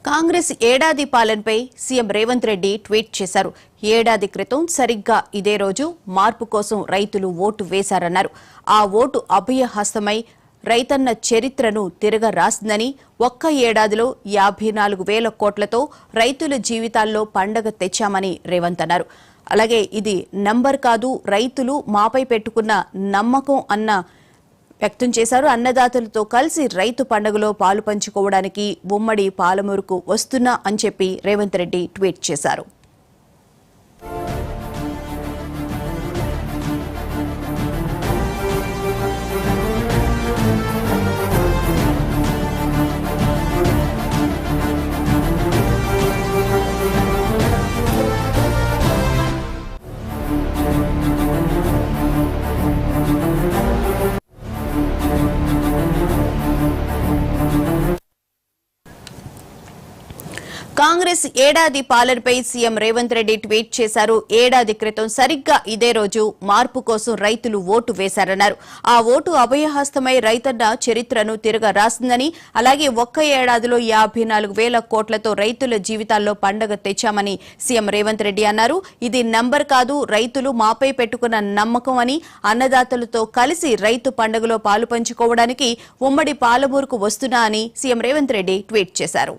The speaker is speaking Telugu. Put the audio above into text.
కాంగ్రెస్ ఏడాది పాలనపై సీఎం రేవంత్ రెడ్డి ట్వీట్ చేశారు. ఏడాది క్రితం సరిగ్గా ఇదే రోజు మార్పు కోసం రైతులు ఓటు వేశారన్నారు. ఆ ఓటు అభయహస్తమై రైతన్న చరిత్రను తిరగరాసిందని, ఒక్క ఏడాదిలో 54,000 కోట్లతో రైతుల జీవితాల్లో పండగ తెచ్చామని రేవంత్ అన్నారు. అలాగే ఇది నంబర్ కాదు, రైతులు మాపై పెట్టుకున్న నమ్మకం అన్న వ్యక్తం చేశారు. అన్నదాతలతో కలిసి రైతు పండుగలో పాలు పంచుకోవడానికి ఉమ్మడి పాలమూరుకు వస్తున్నా అని చెప్పి రేవంత్ రెడ్డి ట్వీట్ చేశారు. కాంగ్రెస్ ఏడాది పాలనపై సీఎం రేవంత్ రెడ్డి ట్వీట్ చేశారు. ఏడాది క్రితం సరిగ్గా ఇదే రోజు మార్పు కోసం రైతులు ఓటు వేశారన్నారు. ఆ ఓటు అభయహస్తమై రైతన్న చరిత్రను తిరగ రాసిందని, అలాగే ఒక్క ఏడాదిలో 54,000 కోట్లతో రైతుల జీవితాల్లో పండగ తెచ్చామని సీఎం రేవంత్ రెడ్డి అన్నారు. ఇది నంబర్ కాదు, రైతులు మాపై పెట్టుకున్న నమ్మకం అని, అన్నదాతలతో కలిసి రైతు పండుగలో పాలు పంచుకోవడానికి ఉమ్మడి పాలమూరుకు వస్తున్నా అని సీఎం రేవంత్ రెడ్డి ట్వీట్ చేశారు.